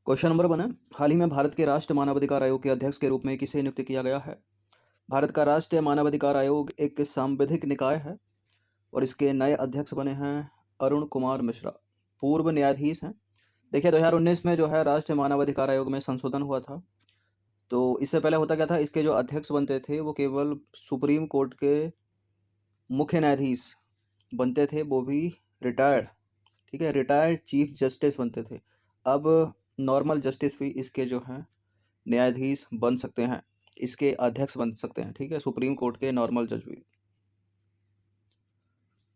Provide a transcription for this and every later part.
Question number 1 है। हाल ही में भारत के राष्ट्रीय मानवाधिकार आयोग के अध्यक्ष के रूप में किसे नियुक्त किया गया है? भारत का राष्ट्रीय मानवाधिकार आयोग एक सांविधिक निकाय है और इसके नए अध्यक्ष बने हैं अरुण कुमार मिश्रा, पूर्व न्यायाधीश हैं। देखिए 2019 में जो है राष्ट्रीय मानवाधिकार आयोग में संशोधन हुआ था। तो इससे पहले होता क्या था, इसके जो अध्यक्ष बनते थे वो केवल सुप्रीम कोर्ट के मुख्य न्यायाधीश बनते थे, वो भी रिटायर्ड। ठीक है, रिटायर्ड चीफ जस्टिस बनते थे। अब नॉर्मल जस्टिस भी इसके जो हैं न्यायाधीश बन सकते हैं, इसके अध्यक्ष बन सकते हैं। ठीक है, सुप्रीम कोर्ट के नॉर्मल जज भी।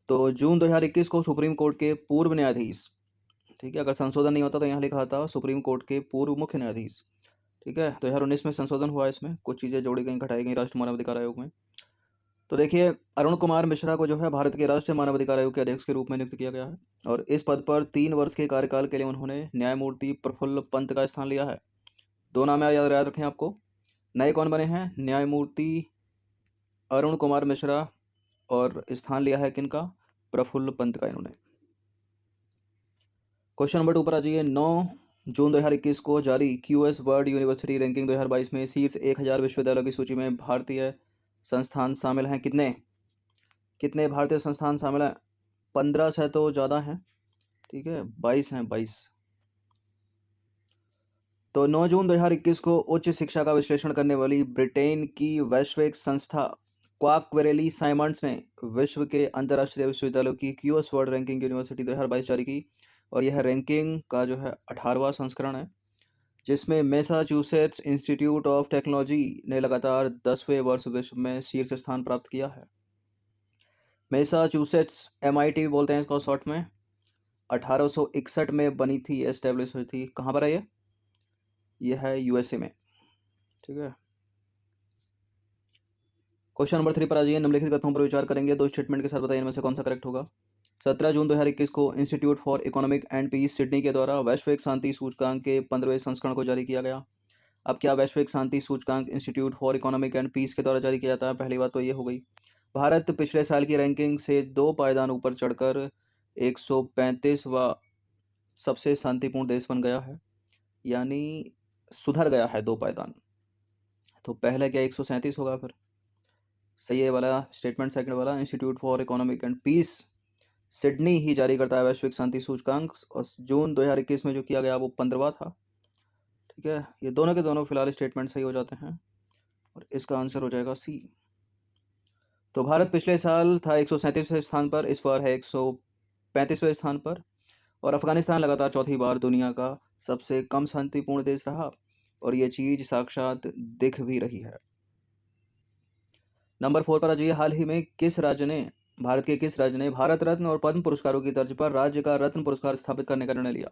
तो जून 2021 को सुप्रीम कोर्ट के पूर्व न्यायाधीश, ठीक है, अगर संशोधन नहीं होता तो यहाँ लिखा था सुप्रीम कोर्ट के पूर्व मुख्य न्यायाधीश। ठीक है, 2019 में संशोधन हुआ, इसमें कुछ चीज़ें जोड़ी गई, घटाई गई राष्ट्रीय मानवाधिकार आयोग में। तो देखिए अरुण कुमार मिश्रा को जो है भारत के राष्ट्रीय मानवाधिकार आयोग के अध्यक्ष के रूप में नियुक्त किया गया है और इस पद पर 3 वर्ष के कार्यकाल के लिए उन्होंने न्यायमूर्ति प्रफुल्ल पंत का स्थान लिया है। दो नाम याद याद रखें आपको। नए कौन बने हैं? न्यायमूर्ति अरुण कुमार मिश्रा, और स्थान लिया है किनका? प्रफुल्ल पंत का इन्होंने। क्वेश्चन नंबर 2 पर आ जाइए। 9 जून 2021 को जारी क्यूएस वर्ल्ड यूनिवर्सिटी रैंकिंग 2022 में शीर्ष 1000 विश्वविद्यालयों की सूची में भारतीय संस्थान शामिल हैं। कितने कितने भारतीय संस्थान शामिल हैं? 15 से तो ज़्यादा हैं। ठीक है, 22 हैं, 22। तो 9 जून 2021 को उच्च शिक्षा का विश्लेषण करने वाली ब्रिटेन की वैश्विक संस्था क्वाकवेरेली साइमंड्स ने विश्व के अंतर्राष्ट्रीय विश्वविद्यालयों की क्यूएस वर्ल्ड रैंकिंग यूनिवर्सिटी 2022 जारी की और यह रैंकिंग का जो है 18वां संस्करण है, जिसमें मैसाचुसेट्स इंस्टीट्यूट ऑफ टेक्नोलॉजी ने लगातार 10वें वर्ष विश्व में शीर्ष स्थान प्राप्त किया है। मैसाचुसेट्स MIT भी बोलते हैं इसको शॉर्ट में। 1861 में बनी थी, एस्टेब्लिश हुई थी। कहाँ पर है ये है USA में। ठीक है, क्वेश्चन नंबर 3 पर आ जाइए। निम्नलिखित कथनों पर विचार करेंगे, दो स्टेटमेंट के साथ बताइए इनमें से कौन सा करेक्ट होगा। 17 जून 2021 को institute for economic and peace Sydney के द्वारा वैश्विक शांति सूचकांक के 15वें संस्करण को जारी किया गया। अब क्या वैश्विक शांति सूचकांक institute for economic and peace के द्वारा जारी किया जाता है? पहली बात तो ये हो गई। भारत पिछले साल की रैंकिंग से 2 पायदान ऊपर चढ़कर 135वां सबसे शांतिपूर्ण देश बन गया है, यानी सुधर गया है 2 पायदान। तो पहले क्या 137 होगा? फिर सही है वाला स्टेटमेंट, सेकंड वाला। Institute for economic and peace Sydney ही जारी करता है वैश्विक शांति सूचकांक, और जून 2021 में जो किया गया वो 15वां था। ठीक है, ये दोनों के दोनों फिलहाल स्टेटमेंट सही हो जाते हैं और इसका आंसर हो जाएगा C। तो भारत पिछले साल था 137वें स्थान पर, इस बार है 135वें स्थान पर, और अफगानिस्तान लगातार चौथी बार दुनिया का सबसे कम शांतिपूर्ण देश रहा और ये चीज़ साक्षात दिख भी रही है। नंबर 4 पर आ जाइए। हाल ही में भारत के किस राज्य ने भारत रत्न और पद्म पुरस्कारों की तर्ज पर राज्य का रत्न पुरस्कार स्थापित करने का निर्णय लिया?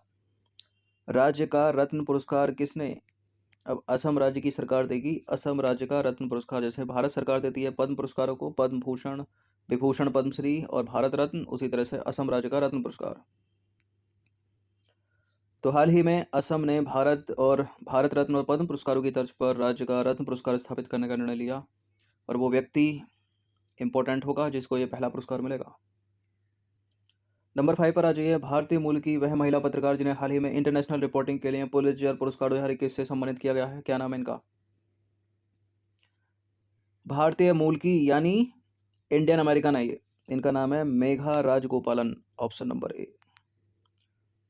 राज्य का रत्न पुरस्कार किसने? अब असम राज्य की सरकार देगी असम राज्य का रत्न पुरस्कार। जैसे भारत सरकार देती है पद्म पुरस्कारों को, पद्म भूषण, विभूषण, पद्मश्री और भारत रत्न, उसी तरह से असम राज्य का रत्न पुरस्कार। तो हाल ही में असम ने भारत रत्न और पद्म पुरस्कारों की तर्ज पर राज्य का रत्न पुरस्कार स्थापित करने का निर्णय लिया और वो व्यक्ति इंपॉर्टेंट होगा जिसको ये पहला पुरस्कार मिलेगा। नंबर 5 पर आ जाइए। भारतीय मूल की वह महिला पत्रकार जिन्हें हाल ही में इंटरनेशनल रिपोर्टिंग के लिए पुलित्जर पुरस्कार 2021 से सम्मानित किया गया है, क्या नाम है इनका? भारतीय मूल की यानी इंडियन अमेरिकन है ये। इनका नाम है Megha Rajagopalan, option number A।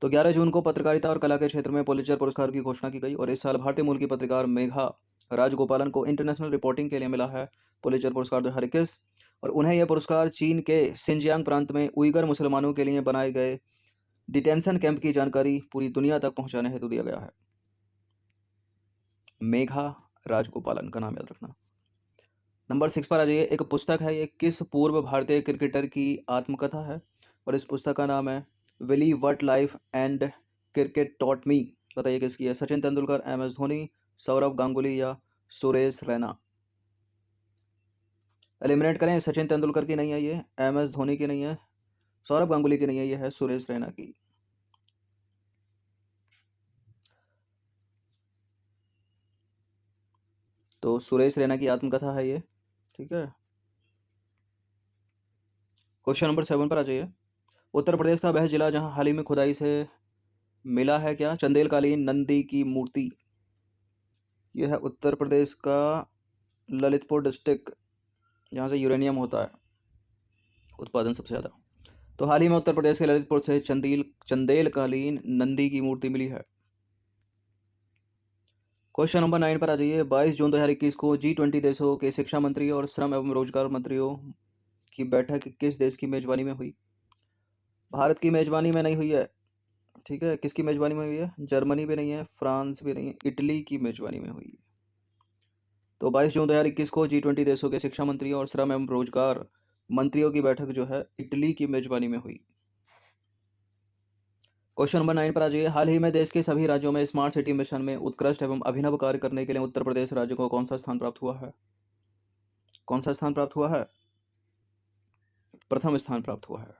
तो 11 जून को पत्रकारिता और कला के क्षेत्र में पुलित्जर पुरस्कार की घोषणा की गई और इस साल भारतीय मूल की पत्रकार मेघा राजगोपालन को इंटरनेशनल रिपोर्टिंग के लिए मिला है पुलित्जर पुरस्कार 2021 और उन्हें यह पुरस्कार चीन के सिंजियांग प्रांत में उइगर मुसलमानों के लिए बनाए गए डिटेंशन कैंप की जानकारी पूरी दुनिया तक पहुंचाने हेतु दिया गया है। मेघा राजगोपालन का नाम याद रखना। नंबर 6 पर आ जाइए। एक पुस्तक है, ये किस पूर्व भारतीय क्रिकेटर की आत्मकथा है और इस पुस्तक का नाम है Willie what life and cricket taught me. बताइए किसकी है? सचिन तेंदुलकर, MS धोनी, सौरव गांगुली या सुरेश रैना? एलिमिनेट करें। सचिन तेंदुलकर की नहीं है ये, MS धोनी की नहीं है, सौरव गांगुली की नहीं है, ये है सुरेश रैना की। तो सुरेश रैना की आत्मकथा है ये। ठीक है, क्वेश्चन नंबर 7 पर आ जाइए। उत्तर प्रदेश का वह जिला जहां हाल ही में खुदाई से मिला है क्या? चंदेलकालीन नंदी की मूर्ति। यह है उत्तर प्रदेश का ललितपुर डिस्ट्रिक्ट, जहाँ से यूरेनियम होता है उत्पादन सबसे ज़्यादा। तो हाल ही में उत्तर प्रदेश के ललितपुर से चंदेलकालीन नंदी की मूर्ति मिली है। क्वेश्चन नंबर 9 पर आ जाइए। 22 जून 2021 को G20 देशों के शिक्षा मंत्री और श्रम एवं रोजगार मंत्रियों की बैठक किस देश की मेजबानी में हुई? भारत की मेजबानी में नहीं हुई है, ठीक है। किसकी मेजबानी में हुई है? जर्मनी भी नहीं है, फ्रांस भी नहीं है, इटली की मेजबानी में हुई है। तो 22 जून 2021 को G20 देशों के शिक्षा मंत्रियों और श्रम एवं रोजगार मंत्रियों की बैठक जो है इटली की मेजबानी में हुई। क्वेश्चन नंबर 9 पर आ जाइए। हाल ही में देश के सभी राज्यों में स्मार्ट सिटी मिशन में उत्कृष्ट एवं अभिनव कार्य करने के लिए उत्तर प्रदेश राज्य को कौन सा स्थान प्राप्त हुआ है? कौन सा स्थान प्राप्त हुआ है? प्रथम स्थान प्राप्त हुआ है।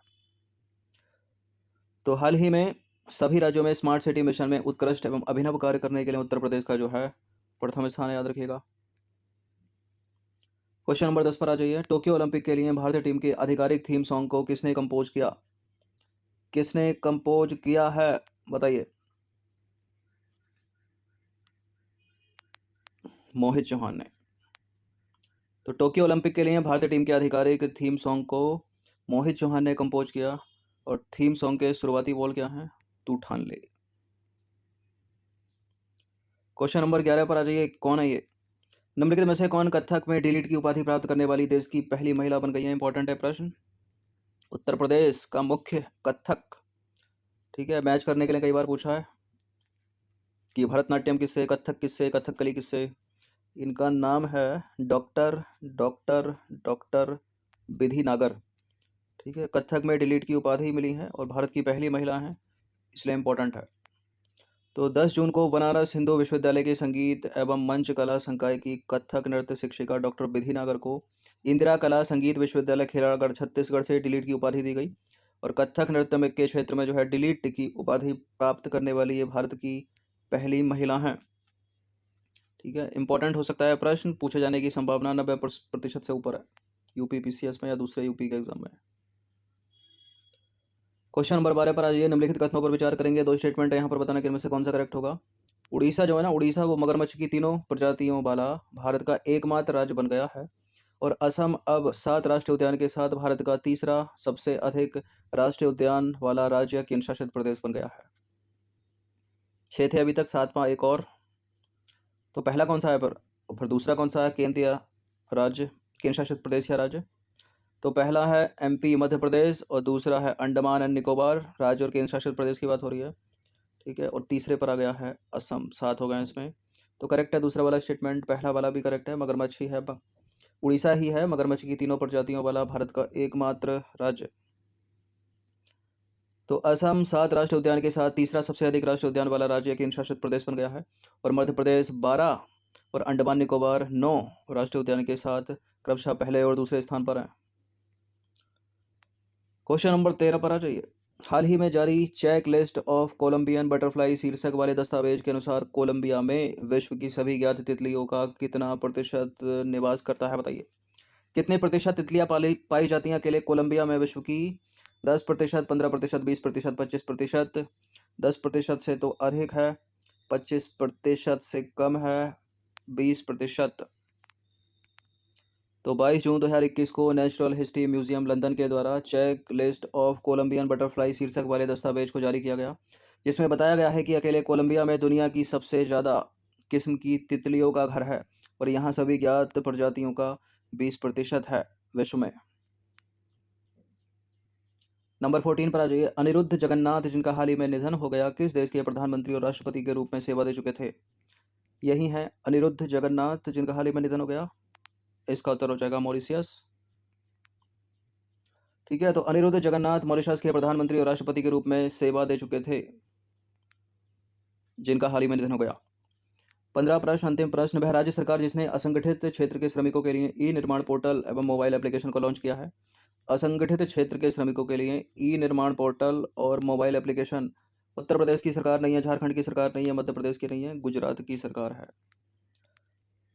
तो हाल ही में सभी राज्यों में स्मार्ट सिटी मिशन में उत्कृष्ट एवं अभिनव कार्य करने के लिए उत्तर प्रदेश का जो है प्रथम स्थान है, याद रखिएगा। क्वेश्चन नंबर 10 पर आ जाइए। टोक्यो ओलंपिक के लिए भारतीय टीम के आधिकारिक थीम सॉन्ग को किसने कंपोज किया? किसने कंपोज किया है, बताइए? मोहित चौहान ने। तो टोक्यो ओलंपिक के लिए भारतीय टीम के आधिकारिक थीम सॉन्ग को मोहित चौहान ने कंपोज किया। और थीम सॉन्ग के शुरुआती बोल क्या हैं? तू ठान ले। क्वेश्चन नंबर 11 पर आ जाइए। कौन है ये? निम्नलिखित में से कौन कथक में डिलीट की उपाधि प्राप्त करने वाली देश की पहली महिला बन गई है? इंपॉर्टेंट है प्रश्न। उत्तर प्रदेश का मुख्य कथक, ठीक है। मैच करने के लिए कई बार पूछा है कि भरतनाट्यम किससे, कथक किससे, कथकली किससे। इनका नाम है डॉक्टर डॉक्टर डॉक्टर विधि नागर, ठीक है। कथक में डिलीट की उपाधि मिली है और भारत की पहली महिला है, इसलिए इम्पोर्टेंट है। तो 10 जून को बनारस हिंदू विश्वविद्यालय के संगीत एवं मंच कला संकाय की कथक नृत्य शिक्षिका डॉक्टर विधि नागर को इंदिरा कला संगीत विश्वविद्यालय खेरागढ़ छत्तीसगढ़ से डिलीट की उपाधि दी गई। और कथक नृत्य में के क्षेत्र में जो है डिलीट की उपाधि प्राप्त करने वाली ये भारत की पहली महिला हैं, ठीक है। इंपॉर्टेंट हो सकता है प्रश्न, पूछे जाने की संभावना 90% से ऊपर है यूपी पीसीएस में या दूसरे यूपी के एग्जाम में। क्वेश्चन नंबर 12 पर आ जाइए। निम्नलिखित कथनों पर विचार करेंगे। दो स्टेटमेंट है यहाँ पर, बताना कि इनमें से कौन सा करेक्ट होगा। उड़ीसा जो है ना, उड़ीसा वो मगरमच्छ की तीनों प्रजातियों वाला भारत का एकमात्र राज्य बन गया है। और असम अब 7 राष्ट्रीय उद्यान के साथ भारत का तीसरा सबसे अधिक राष्ट्रीय उद्यान वाला राज्य केंद्र शासित प्रदेश बन गया है। 6 थे अभी तक, 7वां एक और। तो पहला कौन सा है पर, और फिर दूसरा कौन सा है? केंद्रीय राज्य, केंद्र शासित प्रदेश या राज्य। तो पहला है एमपी मध्य प्रदेश और दूसरा है अंडमान एंड निकोबार राज्य और केंद्र शासित प्रदेश की बात हो रही है, ठीक है। और तीसरे पर आ गया है असम, 7 हो गए इसमें। तो करेक्ट है दूसरा वाला स्टेटमेंट, पहला वाला भी करेक्ट है। मगरमच्छ ही है, उड़ीसा ही है मगरमच्छ की तीनों प्रजातियों वाला भारत का एकमात्र राज्य। तो असम 7 राष्ट्रीय उद्यान के साथ तीसरा सबसे अधिक राष्ट्रीय उद्यान वाला राज्य केंद्र शासित प्रदेश बन गया है। और मध्य प्रदेश 12 और अंडमान निकोबार 9 राष्ट्रीय उद्यान के साथ क्रमशः पहले और दूसरे स्थान पर है। क्वेश्चन नंबर 13 पर आ जाइए। हाल ही में जारी check list of Colombian butterfly शीर्षक वाले दस्तावेज के अनुसार कोलंबिया में विश्व की सभी ज्ञात तितलियों का कितना प्रतिशत निवास करता है, बताइए? कितने प्रतिशत तितलियां पाई जाती हैं अकेले कोलंबिया में विश्व की? 10%, 15%, 20%, 25%। 10% से तो अधिक है, 25% से कम है, 20%। तो 22 जून 2021 को नेचुरल हिस्ट्री म्यूजियम लंदन के द्वारा check list of Colombian butterfly शीर्षक वाले दस्तावेज को जारी किया गया, जिसमें बताया गया है कि अकेले कोलंबिया में दुनिया की सबसे ज़्यादा किस्म की तितलियों का घर है और यहाँ सभी ज्ञात प्रजातियों का 20% है विश्व में। नंबर 14 पर आ जाइए। अनिरुद्ध जगन्नाथ जिनका हाल ही में निधन हो गया किस देश के प्रधानमंत्री और राष्ट्रपति के रूप में सेवा दे चुके थे? यही है अनिरुद्ध जगन्नाथ जिनका हाल ही में निधन हो गया। इसका उत्तर हो जाएगा मॉरिशियस, ठीक है। तो अनिरुद्ध जगन्नाथ मॉरिशस के प्रधानमंत्री और राष्ट्रपति के रूप में सेवा दे चुके थे, जिनका हाल ही में निधन हो गया। 15 प्रश्न, अंतिम प्रश्न। वह राज्य सरकार जिसने असंगठित क्षेत्र के श्रमिकों के लिए ई निर्माण पोर्टल एवं मोबाइल एप्लीकेशन को लॉन्च किया है? असंगठित क्षेत्र के श्रमिकों के लिए ई निर्माण पोर्टल और मोबाइल एप्लीकेशन उत्तर प्रदेश की सरकार नहीं है, झारखंड की सरकार नहीं है, मध्य प्रदेश की नहीं है, गुजरात की सरकार है।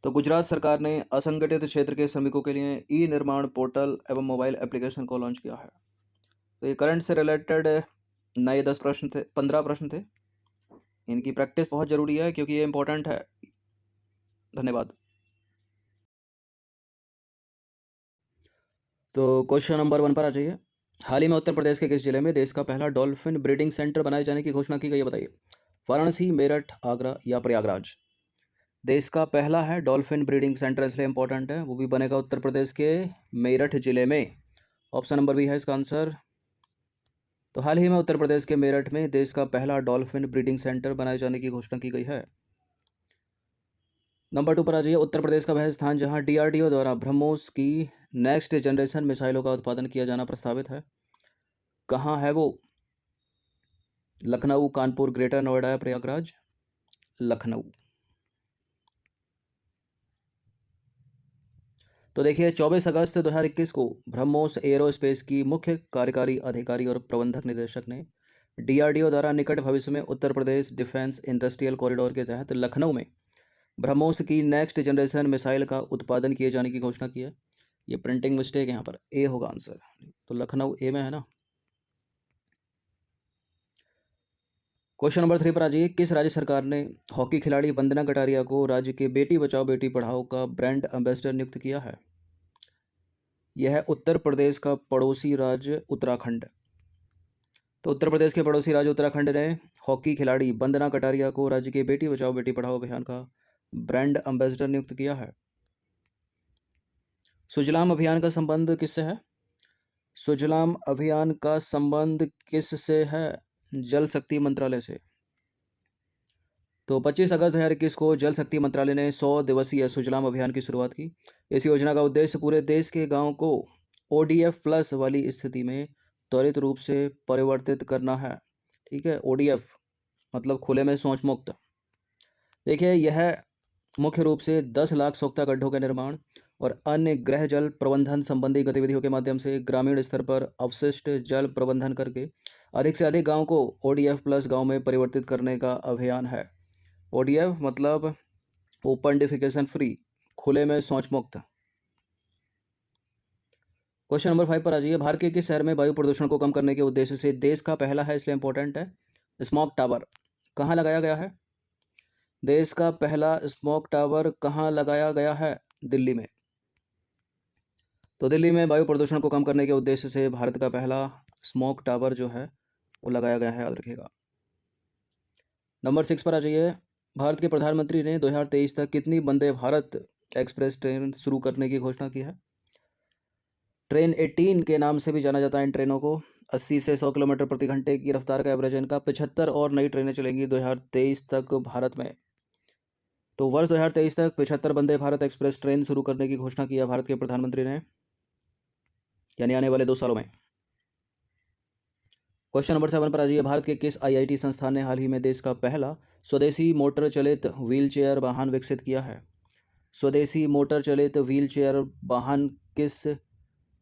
तो गुजरात सरकार ने असंगठित क्षेत्र के श्रमिकों के लिए ई निर्माण पोर्टल एवं मोबाइल एप्लीकेशन को लॉन्च किया है। तो ये करंट से रिलेटेड नए 10 प्रश्न थे, 15 प्रश्न थे। इनकी प्रैक्टिस बहुत ज़रूरी है क्योंकि ये इंपॉर्टेंट है। धन्यवाद। तो क्वेश्चन नंबर 1 पर आ जाइए। हाल ही में उत्तर प्रदेश के किस जिले में देश का पहला डॉल्फिन ब्रीडिंग सेंटर बनाए जाने की घोषणा की गई है, बताइए। वाराणसी, मेरठ, आगरा या प्रयागराज। देश का पहला है डॉल्फिन ब्रीडिंग सेंटर, इसलिए इंपॉर्टेंट है, वो भी बनेगा उत्तर प्रदेश के मेरठ जिले में। ऑप्शन नंबर बी है इसका आंसर। तो हाल ही में उत्तर प्रदेश के मेरठ में देश का पहला डॉल्फिन ब्रीडिंग सेंटर बनाए जाने की घोषणा की गई है। नंबर 2 पर आ जाइए। उत्तर प्रदेश का वह स्थान जहां DRDO द्वारा ब्रह्मोस की नेक्स्ट जनरेशन मिसाइलों का उत्पादन किया जाना प्रस्तावित है, कहाँ है वो? लखनऊ, कानपुर, ग्रेटर नोएडा या प्रयागराज? लखनऊ। तो देखिए 24 अगस्त 2021 को ब्रह्मोस एरोस्पेस की मुख्य कार्यकारी अधिकारी और प्रबंधक निदेशक ने DRDO द्वारा निकट भविष्य में Uttar Pradesh defence industrial corridor के तहत लखनऊ में ब्रह्मोस की नेक्स्ट जनरेशन मिसाइल का उत्पादन किए जाने की घोषणा की है। ये प्रिंटिंग मिस्टेक यहाँ पर ए होगा आंसर, तो लखनऊ ए में है ना। क्वेश्चन नंबर 3 पर आ जाइए। किस राज्य सरकार ने हॉकी खिलाड़ी वंदना कटारिया को राज्य के बेटी बचाओ बेटी पढ़ाओ का ब्रांड एम्बेसडर नियुक्त किया है? यह है उत्तर प्रदेश का पड़ोसी राज्य उत्तराखंड। तो उत्तर प्रदेश के पड़ोसी राज्य उत्तराखंड ने हॉकी खिलाड़ी वंदना कटारिया को राज्य के बेटी बचाओ बेटी पढ़ाओ अभियान का ब्रांड एम्बेसडर नियुक्त किया है। सुजलाम अभियान का संबंध किससे है? सुजलाम अभियान का संबंध किससे है? जल शक्ति मंत्रालय से। तो 25 अगस्त 2021 को जल शक्ति मंत्रालय ने 100 दिवसीय सुजलाम अभियान की शुरुआत की। इस योजना का उद्देश्य पूरे देश के गांवों को ODF प्लस वाली स्थिति में त्वरित रूप से परिवर्तित करना है। ठीक है, ODF मतलब खुले में शौच मुक्त। देखिए यह मुख्य रूप से 10 लाख सोख्ता गड्ढों के निर्माण और अन्य गृह जल प्रबंधन संबंधी गतिविधियों के माध्यम से ग्रामीण स्तर पर अवशिष्ट जल प्रबंधन करके अधिक से अधिक गांव को ODF प्लस गांव में परिवर्तित करने का अभियान है। ODF मतलब ओपन डिफिकेशन फ्री, खुले में शौच मुक्त। क्वेश्चन नंबर 5 पर आ जाइए। भारत के किस शहर में वायु प्रदूषण को कम करने के उद्देश्य से देश का पहला है, इसलिए इंपॉर्टेंट है, स्मॉग टावर कहाँ लगाया गया है? देश का पहला स्मॉग टावर कहाँ लगाया गया है? दिल्ली में। तो दिल्ली में वायु प्रदूषण को कम करने के उद्देश्य से भारत का पहला स्मॉग टावर जो है वो लगाया गया है, याद रखिएगा। नंबर 6 पर आ जाइए। भारत के प्रधानमंत्री ने 2023 तक कितनी वंदे भारत एक्सप्रेस ट्रेन शुरू करने की घोषणा की है? ट्रेन 18 के नाम से भी जाना जाता है इन ट्रेनों को। 80 से 100 किलोमीटर प्रति घंटे की रफ्तार का एवरेज इनका। 75 और नई ट्रेनें चलेंगी 2023 तक भारत में। तो वर्ष 2023 तक 75 वंदे भारत एक्सप्रेस ट्रेन शुरू करने की घोषणा की है भारत के प्रधानमंत्री ने, यानी आने वाले 2 सालों में। क्वेश्चन नंबर 7 पर आ जाइए। भारत के किस IIT संस्थान ने हाल ही में देश का पहला स्वदेशी मोटर चलित व्हीलचेयर वाहन विकसित किया है? स्वदेशी मोटर चलित व्हीलचेयर वाहन किस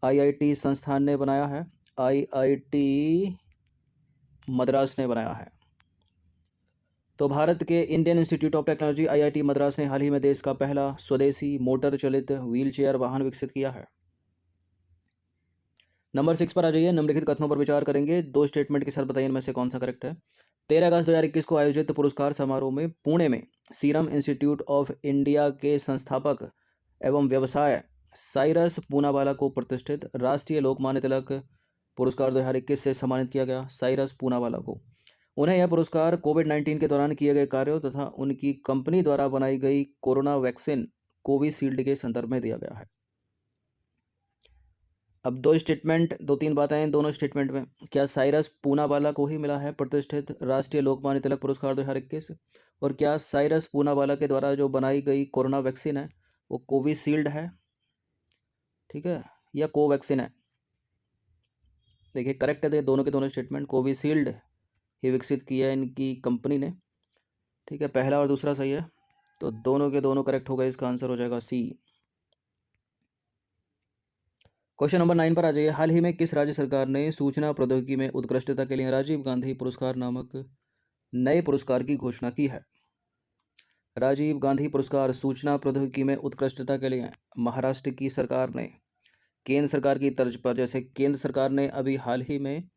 IIT संस्थान ने बनाया है? IIT मद्रास ने बनाया है। तो भारत के Indian institute of technology IIT Madras ने हाल ही में देश का पहला स्वदेशी मोटर चलित व्हीलचेयर वाहन विकसित किया है। नंबर 6 पर आ जाइए। निम्नलिखित कथनों पर विचार करेंगे, 2 स्टेटमेंट के साथ बताइए इनमें से कौन सा करेक्ट है। 13 अगस्त 2021 को आयोजित पुरस्कार समारोह में पुणे में सीरम इंस्टीट्यूट ऑफ इंडिया के संस्थापक एवं व्यवसाय साइरस पूनावाला को प्रतिष्ठित राष्ट्रीय लोकमान्य तिलक पुरस्कार 2021 से सम्मानित किया गया। साइरस पूनावाला को, उन्हें यह पुरस्कार कोविड-19 के दौरान किए गए कार्यों तथा उनकी कंपनी द्वारा बनाई गई कोरोना वैक्सीन कोविशील्ड के संदर्भ में दिया गया है। अब 2 स्टेटमेंट, 2-3 बातें हैं दोनों स्टेटमेंट में। क्या साइरस पूनावाला को ही मिला है प्रतिष्ठित राष्ट्रीय लोकमान्य तिलक पुरस्कार 2021? और क्या साइरस पूनावाला के द्वारा जो बनाई गई कोरोना वैक्सीन है वो कोविशील्ड है, ठीक है, या कोवैक्सीन है? देखिए करेक्ट है दोनों के दोनों स्टेटमेंट। कोविशील्ड ही विकसित की है इनकी कंपनी ने, ठीक है, पहला और दूसरा सही है, तो दोनों के दोनों करेक्ट हो गए। इसका आंसर हो जाएगा सी। क्वेश्चन नंबर 9 पर आ जाइए। हाल ही में किस राज्य सरकार ने सूचना प्रौद्योगिकी में उत्कृष्टता के लिए राजीव गांधी पुरस्कार नामक नए पुरस्कार की घोषणा की है? राजीव गांधी पुरस्कार सूचना प्रौद्योगिकी में उत्कृष्टता के लिए महाराष्ट्र की सरकार ने केंद्र सरकार की तर्ज पर, जैसे केंद्र सरकार ने अभी हाल ही में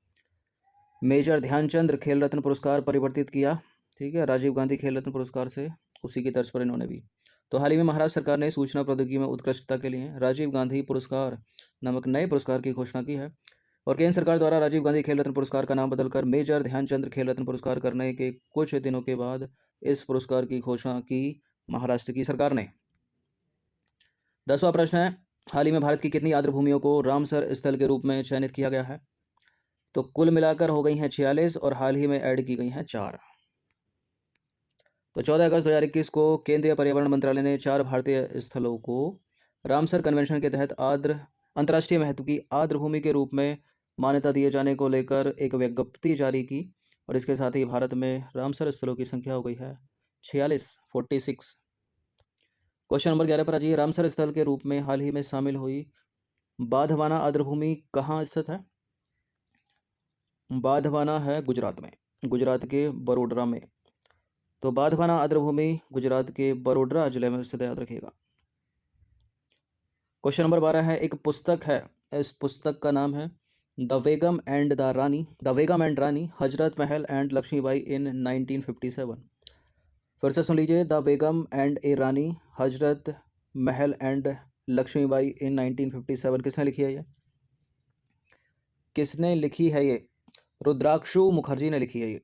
मेजर ध्यानचंद खेल रत्न पुरस्कार परिवर्तित किया ठीक है, राजीव गांधी खेल रत्न पुरस्कार से उसी की तर्ज पर इन्होंने भी। तो हाल ही में महाराष्ट्र सरकार ने सूचना प्रौद्योगिकी में उत्कृष्टता के लिए राजीव गांधी पुरस्कार नामक नए पुरस्कार की घोषणा की है। और केंद्र सरकार द्वारा राजीव गांधी खेल रत्न पुरस्कार का नाम बदलकर मेजर ध्यानचंद खेल रत्न पुरस्कार करने के कुछ दिनों के बाद इस पुरस्कार की घोषणा की महाराष्ट्र की सरकार ने। 10वां प्रश्न है, हाल ही में भारत की कितनी आर्द्र भूमियों को रामसर स्थल के रूप में चयनित किया गया है? तो कुल मिलाकर हो गई हैं 46 और हाल ही में ऐड की गई हैं 4। तो 14 अगस्त 2021 को केंद्रीय पर्यावरण मंत्रालय ने 4 भारतीय स्थलों को रामसर कन्वेंशन के तहत अंतर्राष्ट्रीय महत्व की आर्द्र भूमि के रूप में मान्यता दिए जाने को लेकर एक विज्ञप्ति जारी की। और इसके साथ ही भारत में रामसर स्थलों की संख्या हो गई है 46। क्वेश्चन नंबर 11 पर आ जाइए। रामसर स्थल के रूप में हाल ही में शामिल हुई बाधवाना आर्द्र भूमि कहाँ स्थित है? बाधवाना है गुजरात में, गुजरात के बड़ोदरा में। तो बाधवाना आर्द्र भूमि गुजरात के बड़ोदरा जिले में स्थित है, याद रखिएगा। क्वेश्चन नंबर 12 है, एक पुस्तक है, इस पुस्तक का नाम है the Begum and Rani Hazrat Mahal and Lakshmibai in 1957। फिर से सुन लीजिए, the Begum and A Rani Hazrat Mahal and Lakshmibai in 1957। किसने लिखी है ये? किसने लिखी है ये? रुद्राक्षु मुखर्जी ने लिखी है ये।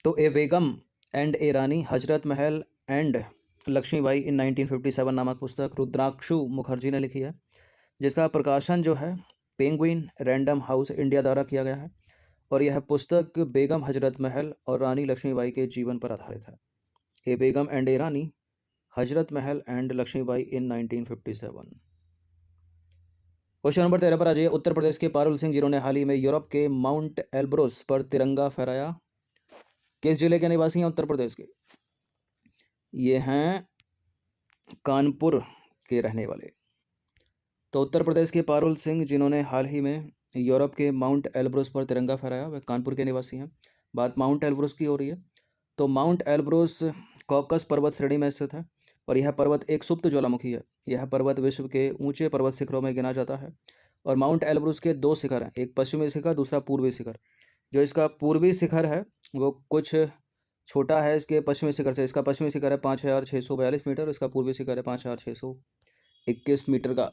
तो ए बेगम and A Rani Hazrat Mahal and Lakshmibai in 1957 नामक पुस्तक रुद्राक्षु मुखर्जी ने लिखी है, जिसका प्रकाशन जो है पेंगुइन रैंडम हाउस इंडिया द्वारा किया गया है। और यह पुस्तक बेगम हजरत महल और रानी लक्ष्मीबाई के जीवन पर आधारित है। ए बेगम and A Rani Hazrat Mahal and Lakshmibai in 1957। Question number 13 पर आ जाइए। उत्तर प्रदेश के पारुल सिंह जिन्होंने हाल ही में यूरोप के माउंट एल्ब्रोस पर तिरंगा फहराया, किस जिले के निवासी हैं उत्तर प्रदेश के? ये हैं कानपुर के रहने वाले। तो उत्तर प्रदेश के पारुल सिंह जिन्होंने हाल ही में यूरोप के माउंट एल्ब्रोस पर तिरंगा फहराया, वह कानपुर के निवासी हैं। बात माउंट एल्ब्रोस की हो रही है। तो माउंट एल्ब्रोस कॉकस पर्वत श्रेणी में स्थित है और यह पर्वत एक सुप्त ज्वालामुखी है। यह पर्वत विश्व के ऊंचे पर्वत शिखरों में गिना जाता है। और माउंट एल्ब्रोस के 2 शिखर हैं, एक पश्चिमी शिखर, दूसरा पूर्वी शिखर। जो इसका पूर्वी शिखर है वो कुछ छोटा है इसके पश्चिमी शिखर से। इसका पश्चिमी शिखर है 5642 मीटर, इसका पूर्वी शिखर है 5621 मीटर का।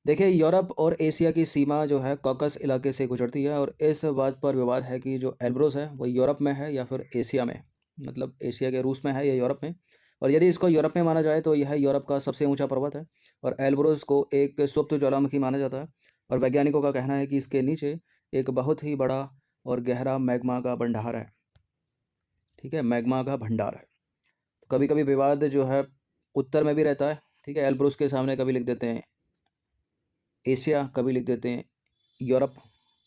देखिए, यूरोप और एशिया की सीमा जो है कॉकस इलाके से गुजरती है और इस बात पर विवाद है कि जो एल्ब्रोस है वो यूरोप में है या फिर एशिया में, मतलब एशिया के रूस में है या यूरोप में। और यदि इसको यूरोप में माना जाए तो यह यूरोप का सबसे ऊंचा पर्वत है और एल्ब्रोस को एक सुप्त ज्वालामुखी माना जाता है। और वैज्ञानिकों का कहना है कि इसके नीचे एक बहुत ही बड़ा और गहरा मैग्मा का भंडार है। ठीक है, मैग्मा का भंडार है। तो कभी कभी विवाद जो है उत्तर में भी रहता है। ठीक है, एल्ब्रोस के सामने कभी लिख देते हैं एशिया, कभी लिख देते हैं यूरोप।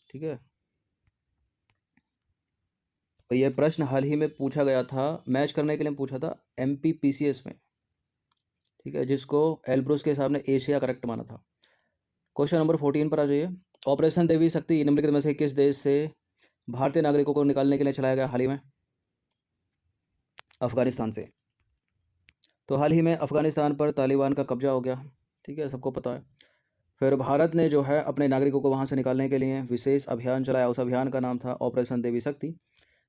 ठीक है, तो यह प्रश्न हाल ही में पूछा गया था, मैच करने के लिए पूछा था MPPCS में। ठीक है, जिसको एल्ब्रोस के सामने एशिया करेक्ट माना था। क्वेश्चन नंबर 14 पर आ जाइए। ऑपरेशन देवी शक्ति निम्नलिखित में से किस देश से भारतीय नागरिकों को निकालने के लिए चलाया गया हाल ही में? अफगानिस्तान से। तो हाल ही में अफगानिस्तान पर तालिबान का कब्जा हो गया। ठीक है, सबको पता है। फिर भारत ने जो है अपने नागरिकों को वहां से निकालने के लिए विशेष अभियान चलाया। उस अभियान का नाम था ऑपरेशन देवी शक्ति।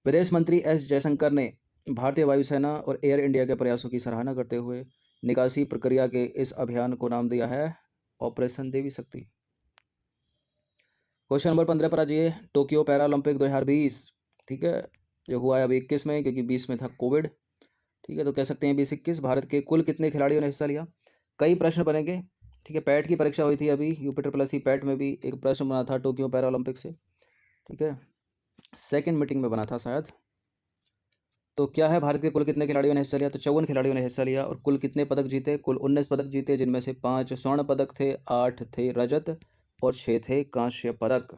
विदेश मंत्री S जयशंकर ने भारतीय वायुसेना और एयर इंडिया के प्रयासों की सराहना करते हुए निकासी प्रक्रिया के इस अभियान को नाम दिया है ऑपरेशन देवी शक्ति। क्वेश्चन नंबर 15 पर आ जाइए। टोक्यो पैरालंपिक 2020, ठीक है, जो हुआ है अभी 21 में, क्योंकि 20 में था कोविड। ठीक है, तो कह सकते हैं 2021 भारत के कुल कितने खिलाड़ियों ने हिस्सा लिया? कई प्रश्न बनेंगे। ठीक है, पैट की परीक्षा हुई थी अभी, UPSSC पैट में भी एक प्रश्न बना था टोक्यो पैरालंपिक से। ठीक है, सेकंड मीटिंग में बना था शायद। तो क्या है, भारत के कुल कितने खिलाड़ियों ने हिस्सा लिया? तो 54 खिलाड़ियों ने हिस्सा लिया। और कुल कितने पदक जीते? कुल 19 पदक जीते, जिनमें से 5 स्वर्ण पदक थे, 8 थे रजत और 6 थे कांस्य पदक।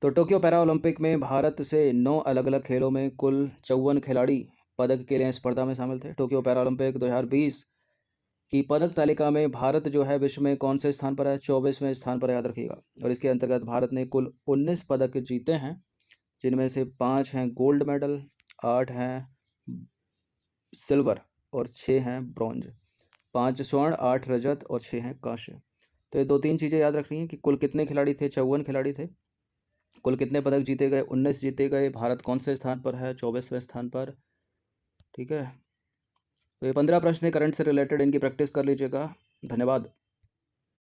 तो टोक्यो पैरालंपिक में भारत से 9 अलग अलग खेलों में कुल 54 खिलाड़ी पदक के लिए स्पर्धा में शामिल थे। टोक्यो पैरालंपिक 2020 की पदक तालिका में भारत जो है विश्व में कौन से स्थान पर है? 24वें स्थान पर, याद रखिएगा। और इसके अंतर्गत भारत ने कुल 19 पदक जीते हैं, जिनमें से 5 हैं गोल्ड मेडल, 8 हैं सिल्वर और 6 हैं ब्रॉन्ज। 5 स्वर्ण, 8 रजत और 6 हैं कांस्य। तो ये 2-3 चीज़ें याद रखनी है कि कुल कितने खिलाड़ी थे? 54 खिलाड़ी थे। कुल कितने पदक जीते गए? 19 जीते गए। भारत कौन से स्थान पर है? 24वें स्थान पर। ठीक है, तो ये 15 प्रश्न करंट से रिलेटेड, इनकी प्रैक्टिस कर लीजिएगा। धन्यवाद।